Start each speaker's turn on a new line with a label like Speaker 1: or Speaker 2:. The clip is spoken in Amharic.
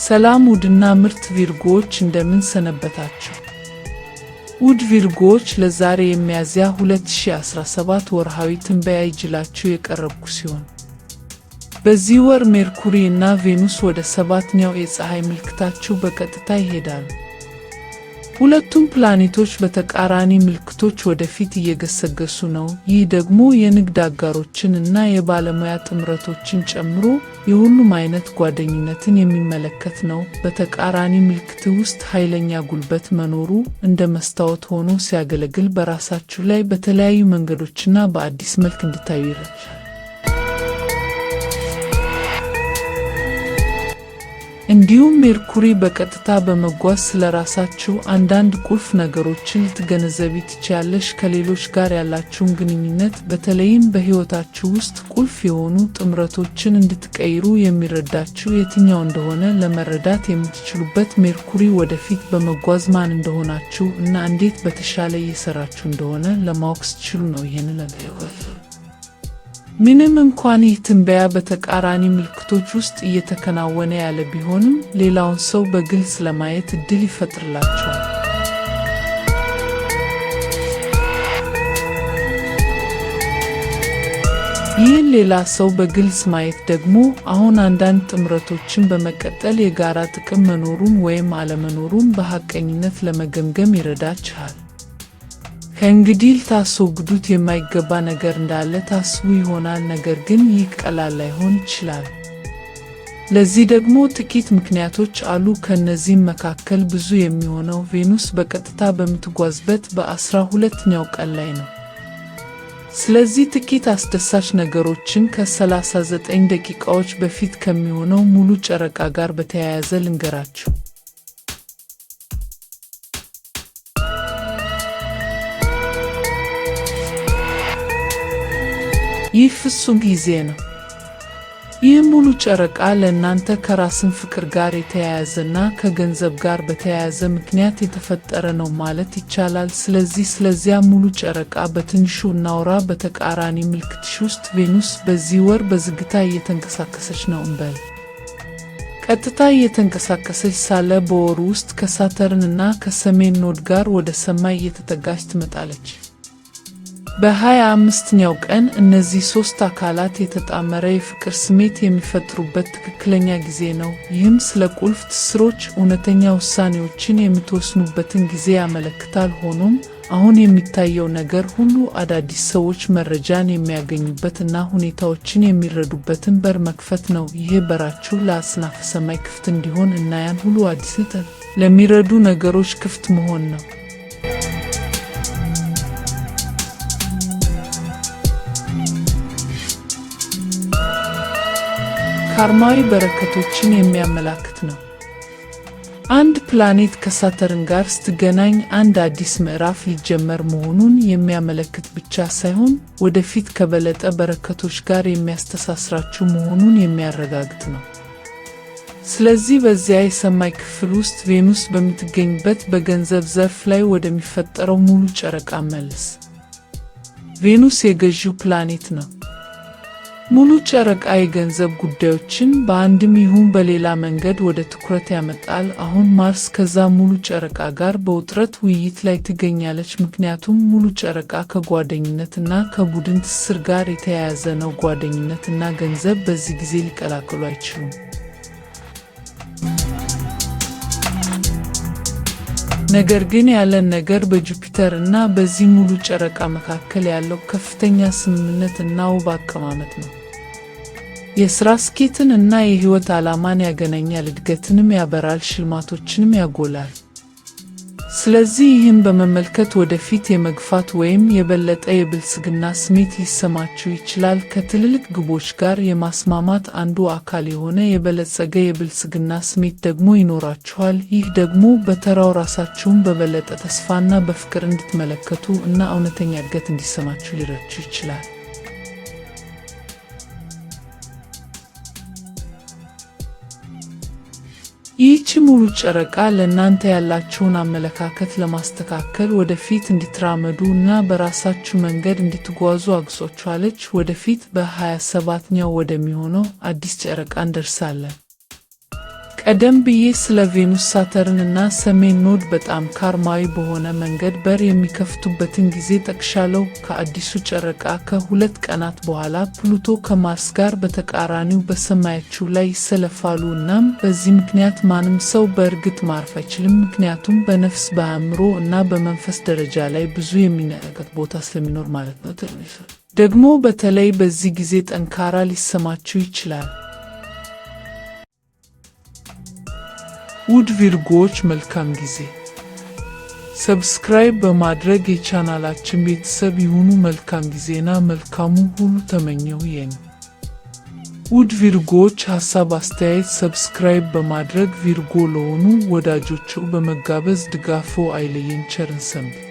Speaker 1: ሰላም ውድና ምርጥ ቪርጎዎች እንደምን ሰነበታችሁ? ውድ ቪርጎዎች ለዛሬ የሚያዝያ 2017 ወርሃዊ ትንበያ ይዤላችሁ የቀረብኩ ሲሆን በዚህ ወር ሜርኩሪ እና ቬኑስ ወደ 7ኛው የፀሐይ ምልክታቸው በቀጥታ ይሄዳሉ። ሁለቱም ፕላኔቶች በተቃራኒ ምልክቶች ወደፊት እየገሰገሱ ነው። ይህ ደግሞ የንግድ አጋሮችን እና የባለሙያ ጥምረቶችን ጨምሮ የሁሉም አይነት ጓደኝነትን የሚመለከት ነው። በተቃራኒ ምልክት ውስጥ ኃይለኛ ጉልበት መኖሩ እንደ መስታወት ሆኖ ሲያገለግል በራሳችሁ ላይ በተለያዩ መንገዶችና በአዲስ መልክ እንድታዩ ይረዳል። እንዲሁም ሜርኩሪ በቀጥታ በመጓዝ ስለራሳችሁ አንዳንድ ቁልፍ ነገሮችን ልትገነዘቢ ትችያለሽ። ከሌሎች ጋር ያላችሁን ግንኙነት በተለይም በሕይወታችሁ ውስጥ ቁልፍ የሆኑ ጥምረቶችን እንድትቀይሩ የሚረዳችሁ የትኛው እንደሆነ ለመረዳት የምትችሉበት ሜርኩሪ ወደፊት በመጓዝ ማን እንደሆናችሁ እና እንዴት በተሻለ እየሰራችሁ እንደሆነ ለማወቅ ስትችሉ ነው። ይህንን ምንም እንኳን ይህ ትንበያ በተቃራኒ ምልክቶች ውስጥ እየተከናወነ ያለ ቢሆንም ሌላውን ሰው በግልጽ ለማየት እድል ይፈጥርላችኋል። ይህን ሌላ ሰው በግልጽ ማየት ደግሞ አሁን አንዳንድ ጥምረቶችን በመቀጠል የጋራ ጥቅም መኖሩን ወይም አለመኖሩን በሐቀኝነት ለመገምገም ይረዳችኋል። ከእንግዲህ ልታስወግዱት የማይገባ ነገር እንዳለ ታስቡ ይሆናል፣ ነገር ግን ይህ ቀላል ላይሆን ይችላል። ለዚህ ደግሞ ጥቂት ምክንያቶች አሉ። ከእነዚህም መካከል ብዙ የሚሆነው ቬኑስ በቀጥታ በምትጓዝበት በ12ኛው ቀን ላይ ነው። ስለዚህ ጥቂት አስደሳች ነገሮችን ከ39 ደቂቃዎች በፊት ከሚሆነው ሙሉ ጨረቃ ጋር በተያያዘ ልንገራችሁ። ይህ ፍጹም ጊዜ ነው። ይህ ሙሉ ጨረቃ ለእናንተ ከራስን ፍቅር ጋር የተያያዘና ከገንዘብ ጋር በተያያዘ ምክንያት የተፈጠረ ነው ማለት ይቻላል። ስለዚያ ሙሉ ጨረቃ በትንሹ እናውራ። በተቃራኒ ምልክትሽ ውስጥ ቬኑስ በዚህ ወር በዝግታ እየተንቀሳቀሰች ነው እንበል። ቀጥታ እየተንቀሳቀሰች ሳለ በወሩ ውስጥ ከሳተርን እና ከሰሜን ኖድ ጋር ወደ ሰማይ እየተጠጋች ትመጣለች። በ25ኛው ቀን እነዚህ ሶስት አካላት የተጣመረ የፍቅር ስሜት የሚፈጥሩበት ትክክለኛ ጊዜ ነው። ይህም ስለ ቁልፍ ትስስሮች፣ እውነተኛ ውሳኔዎችን የምትወስኑበትን ጊዜ ያመለክታል። ሆኖም አሁን የሚታየው ነገር ሁሉ አዳዲስ ሰዎች መረጃን የሚያገኙበት እና ሁኔታዎችን የሚረዱበትን በር መክፈት ነው። ይህ በራችሁ ለአጽናፈ ሰማይ ክፍት እንዲሆን እና ያን ሁሉ አዲስ ለሚረዱ ነገሮች ክፍት መሆን ነው። ካርማዊ በረከቶችን የሚያመላክት ነው። አንድ ፕላኔት ከሳተርን ጋር ስትገናኝ አንድ አዲስ ምዕራፍ ሊጀመር መሆኑን የሚያመለክት ብቻ ሳይሆን ወደፊት ከበለጠ በረከቶች ጋር የሚያስተሳስራችሁ መሆኑን የሚያረጋግጥ ነው። ስለዚህ በዚያ የሰማይ ክፍል ውስጥ ቬኑስ በምትገኝበት በገንዘብ ዘርፍ ላይ ወደሚፈጠረው ሙሉ ጨረቃ መልስ። ቬኑስ የገዢው ፕላኔት ነው። ሙሉ ጨረቃ የገንዘብ ጉዳዮችን በአንድም ይሁን በሌላ መንገድ ወደ ትኩረት ያመጣል። አሁን ማርስ ከዛ ሙሉ ጨረቃ ጋር በውጥረት ውይይት ላይ ትገኛለች፣ ምክንያቱም ሙሉ ጨረቃ ከጓደኝነት እና ከቡድን ትስስር ጋር የተያያዘ ነው። ጓደኝነት እና ገንዘብ በዚህ ጊዜ ሊቀላቀሉ አይችሉም። ነገር ግን ያለን ነገር በጁፒተር እና በዚህ ሙሉ ጨረቃ መካከል ያለው ከፍተኛ ስምምነት እና ውብ አቀማመጥ ነው። የሥራ ስኬትን እና የሕይወት ዓላማን ያገናኛል፣ እድገትንም ያበራል፣ ሽልማቶችንም ያጎላል። ስለዚህ ይህን በመመልከት ወደፊት የመግፋት ወይም የበለጠ የብልጽግና ስሜት ሊሰማችሁ ይችላል። ከትልልቅ ግቦች ጋር የማስማማት አንዱ አካል የሆነ የበለጸገ የብልጽግና ስሜት ደግሞ ይኖራችኋል። ይህ ደግሞ በተራው ራሳችሁን በበለጠ ተስፋና በፍቅር እንድትመለከቱ እና እውነተኛ እድገት እንዲሰማችሁ ሊረዳችሁ ይችላል። ይህች ሙሉ ጨረቃ ለእናንተ ያላችሁን አመለካከት ለማስተካከል ወደፊት እንድትራመዱ እና በራሳችሁ መንገድ እንድትጓዙ አግዟችኋለች። ወደፊት በ27ኛው ወደሚሆነው አዲስ ጨረቃ እንደርሳለን። ቀደም ብዬ ስለ ቬኑስ፣ ሳተርን እና ሰሜን ኖድ በጣም ካርማዊ በሆነ መንገድ በር የሚከፍቱበትን ጊዜ ጠቅሻለሁ። ከአዲሱ ጨረቃ ከ2 ቀናት በኋላ ፕሉቶ ከማርስ ጋር በተቃራኒው በሰማያችሁ ላይ ይሰለፋሉ። እናም በዚህ ምክንያት ማንም ሰው በእርግጥ ማረፍ አይችልም፣ ምክንያቱም በነፍስ በአእምሮ እና በመንፈስ ደረጃ ላይ ብዙ የሚነቃቀጥ ቦታ ስለሚኖር ማለት ነው። ደግሞ በተለይ በዚህ ጊዜ ጠንካራ ሊሰማችሁ ይችላል። ውድ ቪርጎዎች መልካም ጊዜ። ሰብስክራይብ በማድረግ የቻናላችን ቤተሰብ ይሁኑ። መልካም ጊዜና መልካሙ ሁሉ ተመኘሁ። ውድ ቪርጎዎች ሐሳብ፣ አስተያየት ሰብስክራይብ በማድረግ ቪርጎ ለሆኑ ወዳጆቹ በመጋበዝ ድጋፎ አይለየን። ቸርን ሰንብቱ።